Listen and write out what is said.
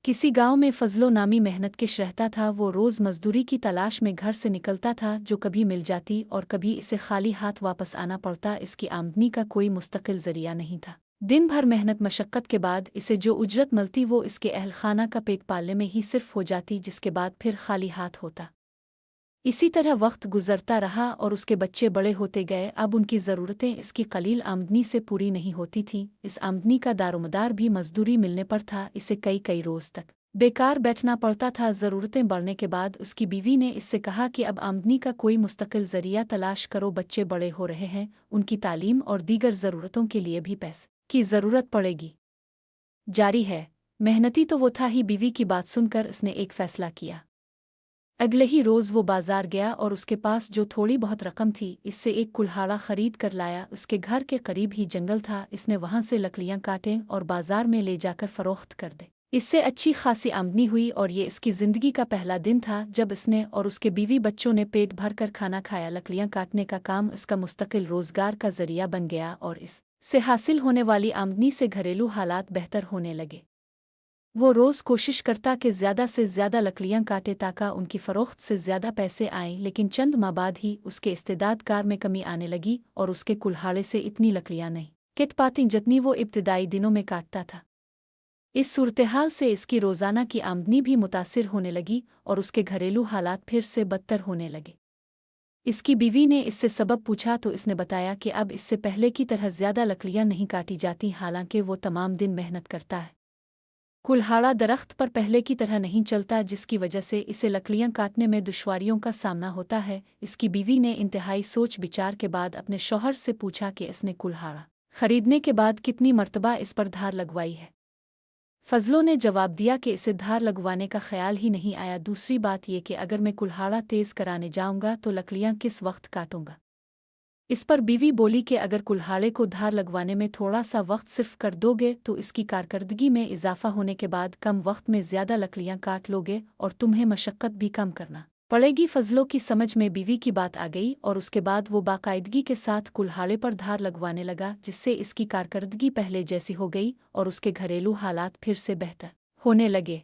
किसी गांव में फजलो नामी मेहनतकश रहता था। वो रोज़ मजदूरी की तलाश में घर से निकलता था, जो कभी मिल जाती और कभी इसे खाली हाथ वापस आना पड़ता। इसकी आमदनी का कोई मुस्तकिल जरिया नहीं था। दिन भर मेहनत मशक्क़त के बाद इसे जो उजरत मिलती वो इसके अहल खाना का पेट पालने में ही सिर्फ हो जाती, जिसके बाद फिर खाली हाथ होता। इसी तरह वक्त गुजरता रहा और उसके बच्चे बड़े होते गए। अब उनकी ज़रूरतें इसकी कलील आमदनी से पूरी नहीं होती थीं। इस आमदनी का दारोमदार भी मजदूरी मिलने पर था। इसे कई कई रोज़ तक बेकार बैठना पड़ता था। ज़रूरतें बढ़ने के बाद उसकी बीवी ने इससे कहा कि अब आमदनी का कोई मुस्तकिल ज़रिया तलाश करो। बच्चे बड़े हो रहे हैं, उनकी तालीम और दीगर ज़रूरतों के लिए भी पैसे की ज़रूरत पड़ेगी। जारी है, मेहनती तो वो था ही। बीवी की बात सुनकर उसने एक फ़ैसला किया। अगले ही रोज़ वो बाजार गया और उसके पास जो थोड़ी बहुत रकम थी, इससे एक कुल्हाड़ा खरीद कर लाया। उसके घर के करीब ही जंगल था। इसने वहां से लकड़ियां काटें और बाजार में ले जाकर फरोख्त कर दे। इससे अच्छी खासी आमदनी हुई और ये इसकी ज़िंदगी का पहला दिन था जब इसने और उसके बीवी बच्चों ने पेट भर कर खाना खाया। लकड़ियां काटने का काम इसका मुस्तकिल रोज़गार का ज़रिया बन गया और इससे हासिल होने वाली आमदनी से घरेलू हालात बेहतर होने लगे। वो रोज़ कोशिश करता कि ज़्यादा से ज़्यादा लकड़ियाँ काटे ताकि उनकी फ़रोख्त से ज़्यादा पैसे आएं, लेकिन चंद माह बाद ही उसके इस्तेदाद कार में कमी आने लगी और उसके कुल्हाड़े से इतनी लकड़ियाँ नहीं कट पातीं जितनी वो इब्तदाई दिनों में काटता था। इस सूरत-ए-हाल से इसकी रोज़ाना की आमदनी भी मुतासिर होने लगी और उसके घरेलू हालात फिर से बदतर होने लगे। इसकी बीवी ने इससे सबब पूछा तो इसने बताया कि अब इससे पहले की तरह ज़्यादा लकड़ियाँ नहीं काटी जाती, हालांकि वो तमाम दिन मेहनत करता है। कुल्हाड़ा दरख्त पर पहले की तरह नहीं चलता, जिसकी वजह से इसे लकड़ियां काटने में दुश्वारियों का सामना होता है। इसकी बीवी ने इंतहाई सोच विचार के बाद अपने शौहर से पूछा कि इसने कुल्हाड़ा खरीदने के बाद कितनी मर्तबा इस पर धार लगवाई है। फजलो ने जवाब दिया कि इसे धार लगवाने का ख्याल ही नहीं आया। दूसरी बात यह कि अगर मैं कुल्हाड़ा तेज़ कराने जाऊंगा तो लकड़ियां किस वक्त काटूंगा। इस पर बीवी बोली कि अगर कुल्हाड़े को धार लगवाने में थोड़ा सा वक्त सिर्फ कर दोगे तो इसकी कारकर्दगी में इजाफा होने के बाद कम वक्त में ज़्यादा लकड़ियां काट लोगे और तुम्हें मशक्क़त भी कम करना पड़ेगी। फजलों की समझ में बीवी की बात आ गई और उसके बाद वो बाकायदगी के साथ कुल्हाड़े पर धार लगवाने लगा, जिससे इसकी कारकर्दगी पहले जैसी हो गई और उसके घरेलू हालात फिर से बेहतर होने लगे।